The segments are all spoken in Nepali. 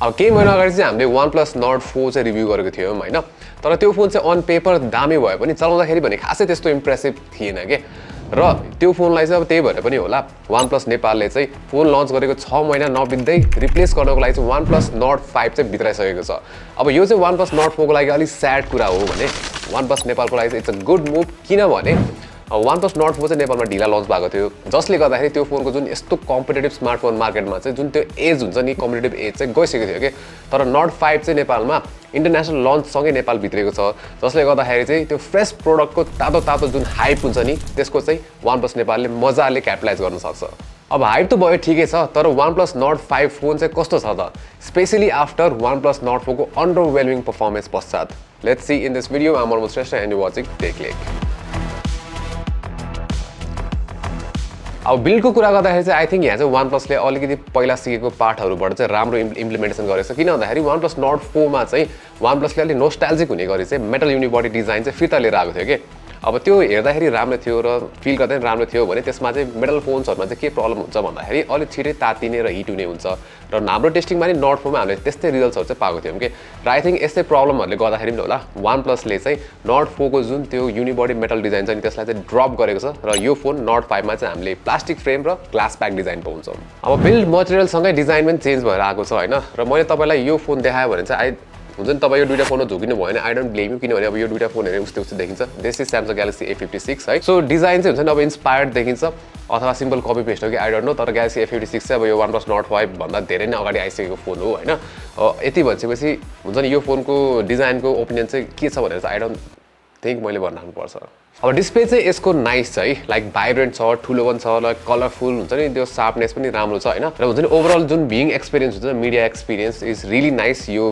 अब केही महिना अगाडि चाहिँ हामीले OnePlus Nord 4 चाहिँ रिभ्यू गरेको थियौँ हैन तर त्यो फोन चाहिँ अन पेपर दामी भए पनि चलाउँदाखेरि भने खासै त्यस्तो इम्प्रेसिभ थिएन के र त्यो फोनलाई चाहिँ अब त्यही भएर पनि होला OnePlus नेपालले चाहिँ फोन लन्च गरेको 6 महिना नबित्दै रिप्लेस गर्नको लागि चाहिँ OnePlus Nord 5 चाहिँ भित्राइसकेको छ अब यो चाहिँ OnePlus Nord 4 को लागि अलि स्याड कुरा हो भने OnePlus नेपालको लागि चाहिँ इट्स अ गुड मुभ किनभने OnePlus Nord 4 चाहिँ नेपालमा ढिला लन्च भएको थियो जसले गर्दाखेरि त्यो फोनको जुन यस्तो कम्पिटेटिभ स्मार्टफोन मार्केटमा चाहिँ जुन त्यो एज हुन्छ नि कम्पिटेटिभ एज चाहिँ गइसकेको थियो के तर Nord 5 चाहिँ नेपालमा इन्टरनेसनल लन्च सँगै नेपाल भित्रेको छ जसले गर्दाखेरि चाहिँ त्यो फ्रेस प्रोडक्टको तातो जुन हाइप हुन्छ नि त्यसको चाहिँ OnePlus नेपालले मजाले क्यापिटलाइज गर्न सक्छ अब हाइप त भयो ठिकै छ तर OnePlus Nord 5 फोन चाहिँ कस्तो छ त स्पेशली आफ्टर OnePlus Nord 4 को underwhelming performance पश्चात let's see in this video I am Anmol Shrestha and you watching Techlek अब बिल्डको कुरा गर्दाखेरि चाहिँ आई थिंक यहाँ चाहिँ OnePlusले अलिकति पहिला सिकेको पार्टहरुबाट चाहिँ राम्रो इम्प्लिमेन्टेसन गरेछ किन भन्दाखेरि OnePlus Nord 4 मा चाहिँ OnePlusले अलि नोस्टाल्जिक हुने गरी चाहिँ मेटल युनिबडी डिजाइन चाहिँ फिर्ता लिएर आएको थियो के अब त्यो हेर्दाखेरि राम्रो थियो र फिल गर्दा पनि राम्रो थियो भने त्यसमा चाहिँ मेटल फोन्सहरुमा चाहिँ के प्रब्लम हुन्छ भन्दाखेरि अलि छिटै तातिने र हिट हुने हुन्छ र हाम्रो टेस्टिङमा नि Nord 4 मा हामीले त्यस्तै रिजल्ट्सहरु चाहिँ पाएको थियौं के र आई थिंक यस्तै प्रब्लमहरुले गर्दाखेरि पनि होला OnePlusले चाहिँ Nord 4 को जुन त्यो युनिबडी मेटल डिजाइन छ नि त्यसलाई चाहिँ ड्रप गरेको छ र यो फोन Nord 5 मा चाहिँ हामीले प्लास्टिक फ्रेम र ग्लास प्याक डिजाइन पाउँछौं अब बिल्ड मटेरियल सँगै डिजाइन पनि चेन्ज भएर आएको छ हैन र मैले तपाईलाई यो फोन देखाए भने चाहिँ हुन्छ नि तपाईँ यो दुईटा फोनमा झुकिनु भएन आई डोन्ट ब्लेम यु किनभने अब यो दुईटा फोन हेरे उस्तै देखिन्छ this is Samsung Galaxy A56 है सो डिजाइन चाहिँ हुन्छ नि अब इन्स्पायर्ड देखिन्छ अथवा सिम्पल कपी पेस्ट हो कि आई डोन्ट नो तर Galaxy A56 चाहिँ अब यो OnePlus Nord 5 भन्दा धेरै नै अगाडि आइसकेको फोन हो हैन यति भन्छेपछि हुन्छ नि यो फोनको डिजाइनको ओपिनियन चाहिँ के छ भनेर चाहिँ आई डोन्ट थिंक मैले भन्न पर्छ अब डिस्प्ले चाहिँ यसको नाइस छ है लाइक भाइब्रेन्ट छ ठुलो पनि छ लाइक कलरफुल हुन्छ नि त्यो शार्पनेस पनि राम्रो छ हैन र हुन्छ नि ओभरअल जुन भिङ एक्सपिरियन्स हुन्छ media experience is really nice यो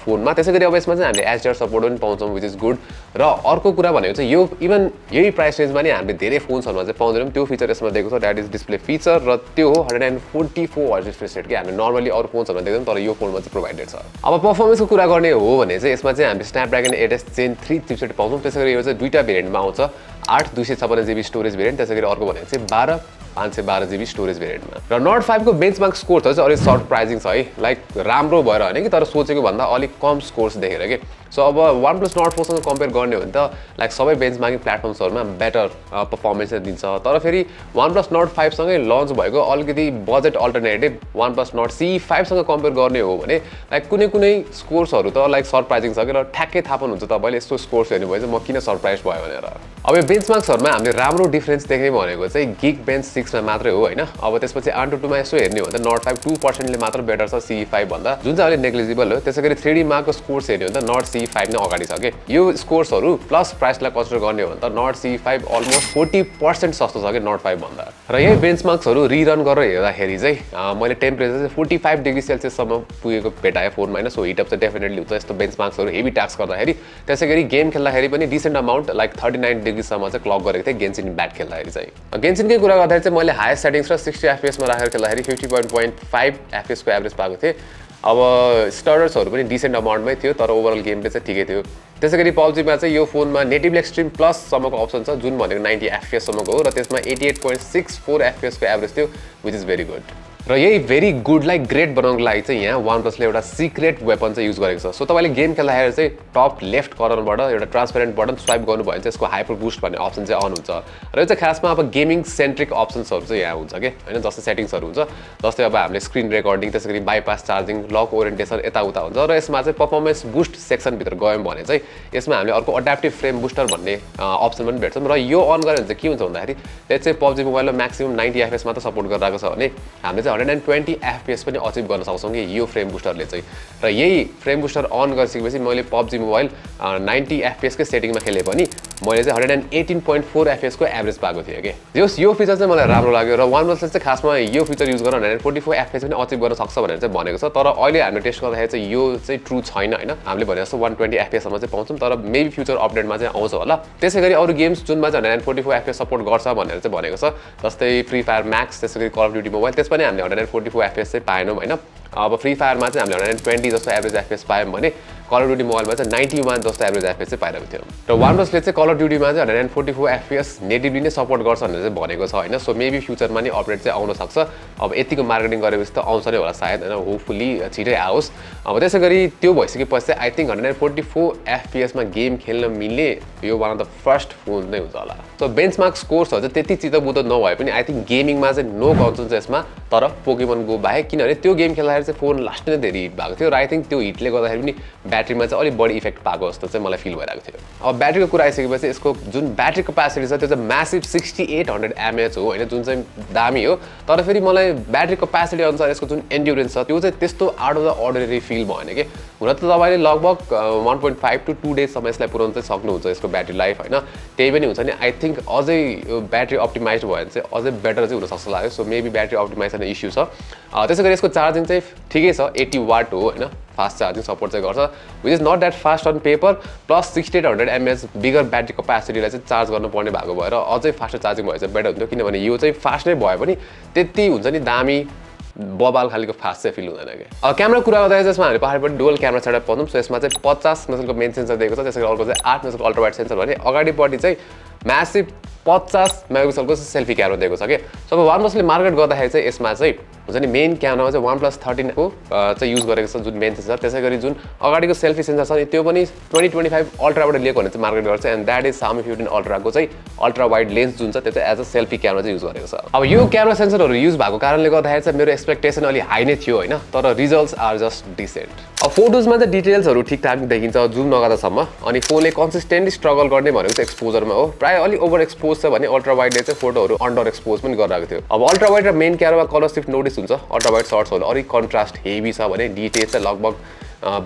फोनमा त्यसैगरी अब यसमा चाहिँ हामीले HDR सपोर्ट पनि पाउँछौं व्हिच इज गुड र अर्को कुरा भनेको चाहिँ यो इभन यही प्राइस रेन्जमा नि हामीले धेरै फोन्सहरुमा चाहिँ पाउँदैनौं त्यो फिचर यसमा दिएको छ दैट इज डिस्प्ले फिचर र त्यो हो 144 हर्ट्ज रिफ्रेश रेट के हामीले नर्मली अरु फोन्सहरुमा देख्दैनौं तर यो फोनमा चाहिँ प्रोवाइडेड छ अब परफर्मेन्सको कुरा गर्ने हो भने चाहिँ यसमा चाहिँ हामीले Snapdragon 8s Gen 3 चिपसेट पाउँछौं त्यसैगरी यो चाहिँ दुईटा भेरिएन्टमा आउँछ 8 256 GB स्टोरेज भेरिएन्ट त्यसैगरी अर्को भनेको चाहिँ 12 512 GB स्टोरेज भेरिएन्टमा र Nord 5 को बेन्चमार्क स्कोर चाहिँ अलि सरप्राइजिङ छ है लाइक राम्रो भएर हैन कि तर सोचेको भन्दा अलि कम स्कोर्स देखेर के सो अब OnePlus Nord 4 सँग कम्पेयर गर्ने हो भने त लाइक सबै बेन्चमार्किङ प्लेटफर्म्सहरुमा बेटर परफर्मेन्स दिन्छ तर फेरि OnePlus Nord 5 सँगै लन्च भएको अलिकति budget alternative OnePlus Nord C5 सँग कम्पेयर गर्ने हो भने लाइक कुनै स्कोर्सहरु त लाइक सरप्राइजिङ छ के र ठ्याक्कै थाहा पाउनुहुन्छ तपाईले यस्तो स्कोर्स हेर्नु भए चाहिँ म किन सरप्राइज भयो भनेर अब यो बेन्चमार्क्सहरुमा हामीले राम्रो डिफरेन्स देख्ने भनेको चाहिँ Geekbench 6 मा मात्रै हो हैन अब त्यसपछि AnTuTu मा यसो हेर्ने हो भने Nord 5 2% ले मात्र बेटर छ C5 भन्दा जुन चाहिँ अलि नेग्लिजिबल हो त्यसैगरी 3D मार्कको स्कोर्स हेर्ने हो भने Nord C5 नै अगाडि छ के यो स्कोर्सहरु प्लस प्राइसलाई कन्सिडर गर्ने हो भने त Nord C5 अलमोस्ट 40% सस्तो छ के Nord 5 भन्दा र यही बेन्चमार्क्सहरु रिरन गरेर हेर्दाखेरि चाहिँ मैले टेम्परेचर चाहिँ 45 डिग्री सेल्सियस सम्म पुगेको भेटाए फोनमा हैन सो हिट अप चाहिँ डेफिनेटली हुन्छ यस्तो बेन्चमार्क्सहरु हेभी टास्क गर्दाखेरि त्यसैगरी गेम खेल्दाखेरि पनि डिसेन्ट अमाउन्ट लाइक 39 डिग्री सम्म चाहिँ क्लक गरेको थिए गेन्सिन ब्याट खेल्दाखेरि चाहिँ गेन्सिनकै कुरा गर्दाखेरि चाहिँ मैले हाईएस्ट सेटिङ्स र 60 fps मा राखेर खेल्दाखेरि 51.5 fps को एभरेज पाएको थिए अब स्टडर्सहरु पनि डिसेन्ट अमाउन्टमै थियो तर ओभरअल गेम प्ले चाहिँ ठिकै थियो त्यसैगरी PUBG मा चाहिँ यो फोनमा नेटिभली एक्सट्रिम प्लस सम्मको अप्सन छ जुन भनेको 90 fps सम्मको हो र त्यसमा 88.64 fps को एभरेज थियो व्हिच इज भेरी गुड र यही भेरी गुडलाई ग्रेट बनाउनको लागि चाहिँ यहाँ OnePlusले एउटा सिक्रेट वेपन चाहिँ युज गरेको छ सो तपाईले गेम खेल्दाखेरि चाहिँ टप लेफ्ट कर्नरबाट एउटा ट्रान्सपेरेन्ट बटन स्वाइप गर्नु भयो भने चाहिँ यसको हाइपर बुस्ट भन्ने अप्सन चाहिँ अन हुन्छ र यो चाहिँ खासमा अब गेमिङ सेन्ट्रिक अप्सन्सहरु चाहिँ यहाँ हुन्छ के हैन जस्तै सेटिङ्सहरु हुन्छ जस्तै अब हामीले स्क्रिन रेकर्डिङ त्यसैगरी बाइपास चार्जिङ लक ओरिएन्टेसन यताउता हुन्छ र यसमा चाहिँ परफर्मेन्स बुस्ट सेक्सन भित्र गयौं भने चाहिँ यसमा हामीले अर्को अड्याप्टिभ फ्रेम बुस्टर भन्ने अप्सन पनि भेट्छौं र यो अन गरे भने चाहिँ के हुन्छ भन्दाखेरि लेट्स से PUBG मोबाइलमा म्याक्सिमम 90 fps मात्र सपोर्ट गरिरहेको छ भने हामीले चाहिँ 120 fps पनि अचिभ गर्न सक्छौं कि यो फ्रेम बुस्टरले चाहिँ र यही फ्रेम बुस्टर अन गरिसकेपछि मैले PUBG मोबाइल 90 fps कै सेटिङमा खेले पनि मैले चाहिँ 118.4 fps को एभरेज पाएको थिए के यो फिचर चाहिँ मलाई राम्रो लाग्यो र OnePlusले चाहिँ खासमा यो फिचर युज गरेर 144 fps पनि अचिभ गर्न सक्छ भनेर चाहिँ भनेको छ तर अहिले हामीले टेस्ट गर्दाखेरि चाहिँ यो चाहिँ ट्रु छैन हैन हामीले भने जस्तो 120 fps सम्म चाहिँ पाउँछौं तर मेबी फ्युचर अपडेटमा चाहिँ आउँछ होला त्यसैगरी अरु गेम्स जुनमा चाहिँ 144 fps सपोर्ट गर्छ भनेर चाहिँ भनेको छ जस्तै फ्री फायर म्याक्स त्यसैगरी कल अफ ड्युटी मोबाइल त्यसमा पनि हामीले 144 fps चाहिँ पाएनौं हैन अब फ्री फायरमा चाहिँ हामीले 120 जस्तो एभरेज fps पायौं भने कल अफ ड्युटी मोबाइलमा चाहिँ 91 जस्तो एभरेज एफपिएस चाहिँ पाइरहेको थियो र OnePlusले चाहिँ कल अफ ड्युटीमा चाहिँ 144 एफपिएस नेटिभली नै सपोर्ट गर्छ भनेर चाहिँ भनेको छ होइन सो मेबी फ्युचरमा नि अपडेट चाहिँ आउन सक्छ अब यतिको मार्केटिङ गरेपछि त आउँछ नै होला सायद होइन होपफुली छिटै आओस् अब त्यसै गरी त्यो भइसकेपछि चाहिँ आई थिङ्क 144 एफपिएसमा गेम खेल्न मिल्ने यो one of the first phone नै हुन्छ होला सो बेन्चमार्क स्कोर्सहरू चाहिँ त्यति चित्तबुद्ध नभए पनि आई थिङ्क गेमिङमा चाहिँ नो कन्सर्न चाहिँ यसमा तर पोकेमन गो बाहेक किनभने त्यो गेम खेल्दाखेरि चाहिँ फोन लास्ट नै धेरै हिट भएको थियो र आई थिङ्क त्यो हिटले गर्दाखेरि पनि ब्याट्रीमा चाहिँ अलिक बढी इफेक्ट पाएको जस्तो चाहिँ मलाई फिल भइरहेको थियो अब ब्याट्रीको कुरा आइसकेपछि यसको जुन ब्याट्री क्यापेसिटी छ त्यो चाहिँ म्यासिभ 6800 mAh हो होइन जुन चाहिँ दामी हो तर फेरि मलाई ब्याट्री क्यापेसिटी अनुसार यसको जुन एन्ड्युरेन्स छ त्यो चाहिँ त्यस्तो out of the ordinary feel भएन कि हुन त तपाईँले लगभग 1.5 to 2 डेजसम्म यसलाई पुऱ्याउन चाहिँ सक्नुहुन्छ यसको ब्याट्री लाइफ होइन त्यही पनि हुन्छ नि आई थिङ्क अझै ब्याट्री अप्टिमाइज भयो भने चाहिँ अझै बेटर चाहिँ हुनसक्छ लाग्यो सो मेबी ब्याट्री अप्टिमाइज गर्ने इस्यु छ त्यसै गरी यसको चार्जिङ चाहिँ ठिकै छ 80 वाट हो होइन फास्ट चार्जिङ सपोर्ट चाहिँ गर्छ which is not that fast on paper plus 6800 mAh बिगर ब्याट्री क्यापेसिटीलाई चाहिँ चार्ज गर्नुपर्ने भएको भएर अझै फास्टर चार्जिङ भए चाहिँ बेटर हुन्थ्यो किनभने यो चाहिँ फास्ट नै भयो पनि त्यति हुन्छ नि दामी बबाल खालको फास्ट चाहिँ फिल हुँदैन कि अब क्यामेरा कुरा गर्दा चाहिँ यसमा हामीले पछाडिपट्टि डुअल क्यामेरा सेटअप पाउँछौँ सो यसमा चाहिँ 50 मेगापिक्सलको मेन सेन्सर दिएको छ त्यसै गरी अर्को चाहिँ 8 मेगापिक्सलको अल्ट्रा वाइड सेन्सर भने अगाडिपट्टि चाहिँ म्यासिभ 50 मेगापिक्सलको सेल्फी क्यामेरा दिएको छ कि सो अब OnePlusले मार्केट गर्दाखेरि चाहिँ यसमा चाहिँ हुन्छ नि मेन क्यामेरामा चाहिँ OnePlus 13 को चाहिँ युज गरेको छ जुन मेन सेन्सर त्यसै गरी जुन अगाडिको सेल्फी सेन्सर छ नि त्यो पनि 2025 अल्ट्राबाट लिएको भने चाहिँ मार्केट गर्छ एन्ड द्याट इज Xiaomi 15 अल्ट्राको चाहिँ अल्ट्रा वाइड लेन्स जुन छ त्यो चाहिँ एज अ सेल्फी क्यामेरा चाहिँ युज गरेको छ अब यो क्यामेरा सेन्सरहरू युज भएको कारणले गर्दाखेरि चाहिँ मेरो एक्सपेक्टेसन अलि हाई नै थियो होइन तर रिजल्ट्स आर जस्ट डिसेन्ट अब फोटोजमा चाहिँ डिटेल्सहरू ठिकठाक देखिन्छ जुम नगर्दासम्म अनि फोनले कन्सिस्टेन्टली स्ट्रगल गर्ने भनेको चाहिँ एक्सपोजरमा हो प्रायः अलिक ओभर एक्सपोज छ भने अल्ट्रा वाइडले चाहिँ फोटोहरू अन्डर एक्सपोज पनि गरिरहेको थियो अब अल्ट्रा वाइड र मेन क्यामेरामा कलर शिफ्ट नोटिस हुन्छ अल्ट्रा वाइड सर्ट्सहरू अलिक कन्ट्रास्ट हेभी छ भने डिटेल्स चाहिँ लगभग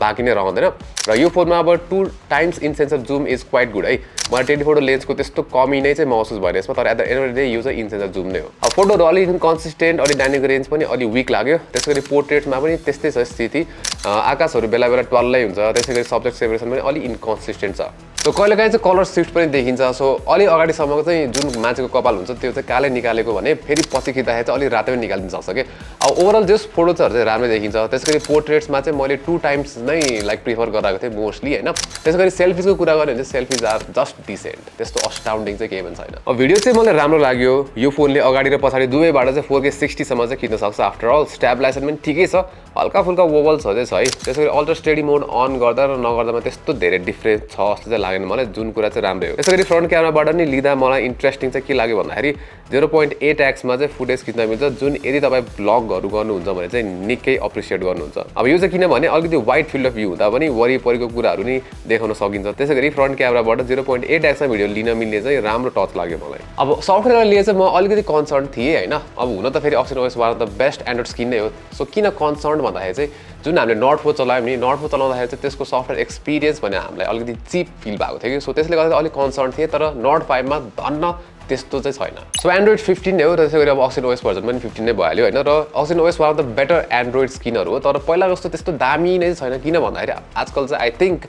बाँकी नै रहँदैन र यो फोनमा अब 2 times in sensor zoom is quite good है मलाई टेलिफोटो लेन्सको त्यस्तो कमी नै चाहिँ महसुस भएन यसमा तर at the end of the day यो चाहिँ इन सेन्सर जुम नै हो अब फोटोहरू अलिक इन्कन्सिस्टेन्ट अलिक डाइनेको रेन्ज पनि अलिक विक लाग्यो त्यसै गरी पोर्ट्रेट्समा पनि त्यस्तै छ स्थिति आकाशहरू बेला बेला टल्लै हुन्छ त्यसै गरी सब्जेक्ट सेपरेसन पनि अलिक इन्कन्सिस्टेन्ट छ सो कहिलेकाहीँ चाहिँ कलर सिफ्ट पनि देखिन्छ सो अलिक अगाडिसम्मको चाहिँ जुन मान्छेको कपाल हुन्छ त्यो चाहिँ कालै निकालेको भने फेरि पछि खिच्दाखेरि चाहिँ अलिक रातै पनि निकालिदिन सक्छ कि अब ओभरअल जस फोटोजहरू चाहिँ राम्रै देखिन्छ त्यसै गरी पोर्ट्रेट्समा चाहिँ मैले 2 times नै लाइक प्रिफर गराएको थिएँ मोस्टली होइन त्यसै गरी सेल्फिजको कुरा गऱ्यो भने चाहिँ सेल्फिज आर जस्ट डिसेन्ट त्यस्तो अस्टाउन्डिङ चाहिँ केही पनि छैन अब भिडियो चाहिँ मलाई राम्रो लाग्यो यो फोनले अगाडि र पछाडि दुवैबाट चाहिँ 4K 60 सम्म चाहिँ खिच्न सक्छ आफ्टर अल स्ट्याबिलाइजेसन पनि ठिकै छ हल्का फुल्का वोबल्सहरू चाहिँ छ है त्यसै गरी अल्ट्रा स्टेडी मोड अन गर्दा र नगर्दामा त्यस्तो धेरै डिफ्रेन्स छ जस्तो चाहिँ लागेन मलाई जुन कुरा चाहिँ राम्रै हो त्यसै गरी फ्रन्ट क्यामेराबाट नि लिँदा मलाई इन्ट्रेस्टिङ चाहिँ के लाग्यो भन्दाखेरि 0.8x मा चाहिँ फुटेज खिच्न मिल्छ जुन यदि तपाईँ ब्लगहरू गर्नुहुन्छ भने चाहिँ निकै अप्रिसिएट गर्नुहुन्छ अब यो चाहिँ किनभने अलिकति वाइड फिल्ड अफ भ्यू हुँदा पनि वरिपरिको कुराहरू नि देखाउन सकिन्छ त्यसै गरी फ्रन्ट क्यामेराबाट 0.8x मा भिडियो लिन मिल्ने चाहिँ राम्रो टच लाग्यो मलाई अब सफ्टवेयरलाई लिएर चाहिँ म अलिकति कन्सर्न थिएँ होइन अब हुन त फेरि oxygen OS one of the best Android skin नै हो सो किन कन्सर्न भन्दाखेरि चाहिँ जुन हामीले नट 4 चलायौँ नि नट 4 चलाउँदाखेरि चाहिँ त्यसको सफ्टवेयर एक्सपिरियन्स भने हामीलाई अलिकति चिप फिल भएको थियो कि सो त्यसले गर्दा अलिक कन्सर्न थिएँ तर नट 5 मा धन्न त्यस्तो चाहिँ छैन सो एन्ड्रोइड 15 नै हो त्यसै गरी अब अक्सिजन ओएस भर्जन पनि 15 नै भइहाल्यो होइन र oxygen OS one of the better android स्किनहरू हो तर पहिला जस्तो त्यस्तो दामी नै छैन किन भन्दाखेरि आजकल चाहिँ आई थिङ्क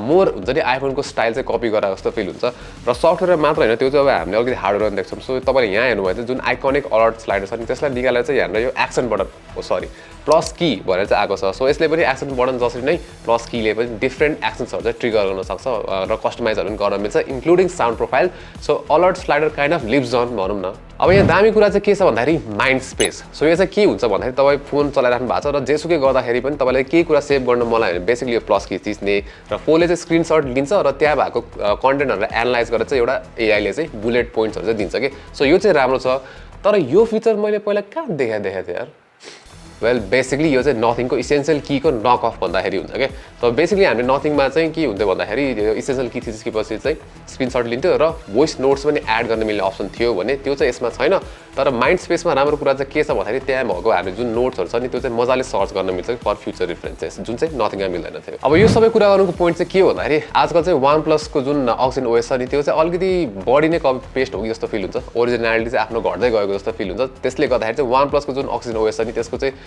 मोर हुन्छ नि आइफोनको स्टाइल चाहिँ कपी गरेर जस्तो फिल हुन्छ र सफ्टवेयर मात्र होइन त्यो चाहिँ अब हामीले अलिकति हार्डवेयर देख्छौँ सो तपाईँले यहाँ हेर्नुभयो भने जुन आइकोनिक अलर्ट स्लाइडर छ नि त्यसलाई निकालेर चाहिँ यहाँनिर यो एक्सन बटन हो सरी प्लस की भनेर चाहिँ आएको छ सो यसले पनि एक्सन बटन जसरी नै प्लस कीले पनि डिफ्रेन्ट एक्सन्सहरू चाहिँ ट्रिगर गर्न सक्छ र कस्टमाइजहरू पनि गर्न मिल्छ including sound profile so alert slider kind of lives on भनौँ न अब यहाँ दामी कुरा चाहिँ के छ भन्दाखेरि माइन्ड स्पेस सो यो चाहिँ के हुन्छ भन्दाखेरि तपाईँ फोन चलाइराख्नु भएको छ र जेसुकै गर्दाखेरि पनि तपाईँलाई केही कुरा सेभ गर्न मलाई भने बेसिकली यो प्लस की थिच्ने र फोनले चाहिँ स्क्रिनसट लिन्छ र त्यहाँ भएको कन्टेन्टहरूलाई एनालाइज गरेर चाहिँ एउटा एआईले चाहिँ बुलेट पोइन्ट्सहरू चाहिँ दिन्छ कि सो यो चाहिँ राम्रो छ तर यो फिचर मैले पहिला कहाँ देखाएको थिएँ यार वेल बेसिकली यो चाहिँ नथिङको इसेन्सियल कीको नक अफ भन्दाखेरि हुन्छ क्या सो बेसिकली हामीले नथिङमा चाहिँ के हुन्थ्यो भन्दाखेरि इसेन्सियल की थिचेपछि चाहिँ स्क्रिनसट लिन्थ्यो र भोइस नोट्स पनि एड गर्न मिल्ने अप्सन थियो भने त्यो चाहिँ यसमा छैन तर माइन्ड स्पेसमा राम्रो कुरा चाहिँ के छ भन्दाखेरि त्यहाँ भएको हामीले जुन नोट्सहरू छ नि त्यो चाहिँ मजाले सर्च गर्न मिल्छ फर फ्युचर रिफरेन्सेस जुन चाहिँ नथिङमा मिल्दैन थियो अब यो सबै कुरा गर्नुको पोइन्ट चाहिँ के हो भन्दाखेरि आजकल चाहिँ वान प्लसको जुन अक्सिजन ओएस छ नि त्यो चाहिँ अलिकति बढी नै कपी पेस्ट हो कि जस्तो फिल हुन्छ ओरिजिनालिटी चाहिँ आफ्नो घट्दै गएको जस्तो फिल हुन्छ त्यसले गर्दाखेरि चाहिँ वान प्लसको जुन अक्सिजन ओएस छ नि त्यसको चाहिँ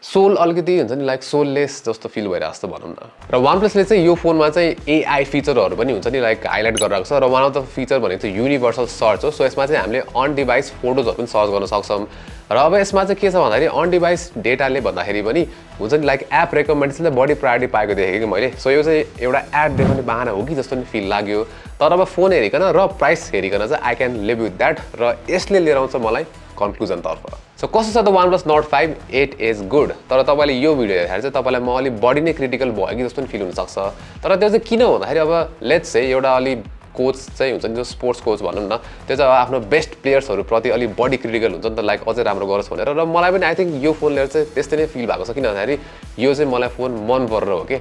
सोल अलिकति हुन्छ नि लाइक सोललेस जस्तो फिल भइरहेको जस्तो भनौँ न। र OnePlusले चाहिँ यो फोनमा चाहिँ AI फिचरहरू पनि हुन्छ नि लाइक हाइलाइट गरिरहेको छ र वान अफ द फिचर भनेको चाहिँ युनिभर्सल सर्च हो। सो यसमा चाहिँ हामीले अन डिभाइस फोटोजहरू पनि सर्च गर्न सक्छौँ र अब यसमा चाहिँ के छ भन्दाखेरि अन डिभाइस डेटाले भन्दाखेरि पनि हुन्छ नि लाइक एप रेकमेन्डेसनले बढी प्रायोरिटी पाएको देखेँ कि मैले। सो यो चाहिँ एउटा एड देखाउने बाहना हो कि जस्तो नि फिल लाग्यो। तर अब फोन हेरिकन र प्राइस हेरिकन चाहिँ I can live with that र यसले लिएर आउँछ मलाई कन्क्लुजनतर्फ। सो कस्तो छ त OnePlus Nord 5? It is good. तर तपाईँले यो भिडियो हेर्दाखेरि चाहिँ तपाईँलाई म अलिक बढी नै क्रिटिकल भयो कि जस्तो नि फिल हुनसक्छ। तर त्यो चाहिँ किन भन्दाखेरि अब लेट्स चाहिँ एउटा अलि कोच चाहिँ हुन्छ नि जो स्पोर्ट्स कोच भनौँ न, त्यो चाहिँ आफ्नो बेस्ट प्लेयर्सहरूप्रति अलिक बढी क्रिटिकल हुन्छ नि त लाइक अझै राम्रो गरोस् भनेर। र मलाई पनि आई थिङ्क यो फोन लिएर चाहिँ त्यस्तै नै फिल भएको छ किन भन्दाखेरि यो चाहिँ मलाई फोन मन परेर हो कि।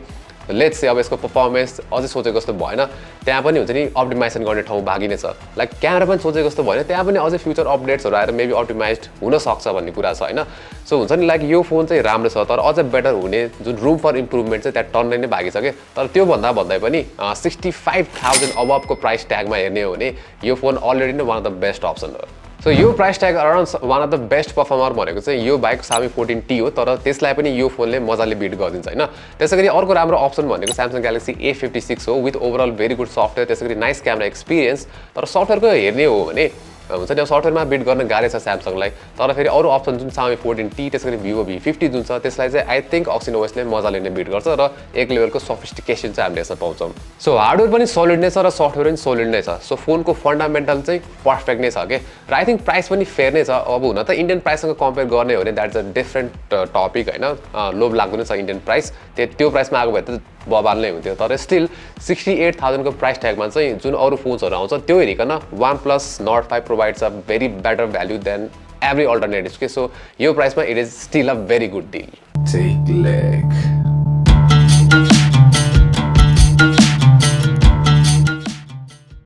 लेट्स चाहिँ अब यसको पर्फर्मेन्स अझै सोचेको जस्तो भएन, त्यहाँ पनि हुन्छ नि अप्टिमाइजेसन गर्ने ठाउँ बाँकी नै छ। लाइक क्यामेरा पनि सोचेको जस्तो भएन, त्यहाँ पनि अझै फ्युचर अपडेट्सहरू आएर मेबी अप्टिमाइज्ड हुनसक्छ भन्ने कुरा छ होइन। सो हुन्छ नि लाइक यो फोन चाहिँ राम्रो छ तर अझै बेटर हुने जुन रुम फर इम्प्रुभमेन्ट चाहिँ त्यहाँ टन्नै नै बाँकी छ कि। तर त्यो भन्दै पनि 65,000 अबभको प्राइस ट्यागमा हेर्ने हो भने यो फोन अलरेडी नै one of the best option हो। सो यो price tag around one of the best performer भनेको चाहिँ यो बाइक Xiaomi 14T हो। तर त्यसलाई पनि यो फोनले मजाले बिट गरिदिन्छ होइन। त्यसै गरी अर्को राम्रो अप्सन भनेको Samsung Galaxy A56 हो with overall very good software, त्यसै गरी नाइस क्यामेरा एक्सपिरियन्स। तर सफ्टवेयरको हेर्ने हो भने हुन्छ नि सफ्टवेयरमा बिट गर्न गाह्रो छ स्यामसङलाई। तर फेरि अरू अप्सन जुन Xiaomi 14T त्यसै गरी Vivo V50 जुन छ त्यसलाई चाहिँ आई थिङ्क Exynosले मजाले नै बिट गर्छ र एक लेभलको सफिस्टिकेसन चाहिँ हामीले यसमा पाउँछौँ। सो हार्डवेयर पनि सोलिड नै छ र सफ्टवेयर पनि सोलिड नै छ। सो फोनको फन्डामेन्टल चाहिँ पर्फेक्ट नै छ कि। र आई थिङ्क प्राइस पनि फेयर नै छ। अब हुन त इन्डियन प्राइससँग कम्पेयर गर्ने हो भने द्याट्स अ डिफ्रेन्ट टपिक होइन। लोभ लाग्दो नै छ इन्डियन प्राइस, त्यो प्राइसमा आएको भए त बबाल नै हुन्थ्यो। तर स्टिल 68,000 को प्राइस ट्यागमा चाहिँ जुन अरू फोन्सहरू आउँछ त्यो हेरिकन OnePlus Nord 5 provides a very better value than every alternatives के। सो यो प्राइसमा it is still a very good deal.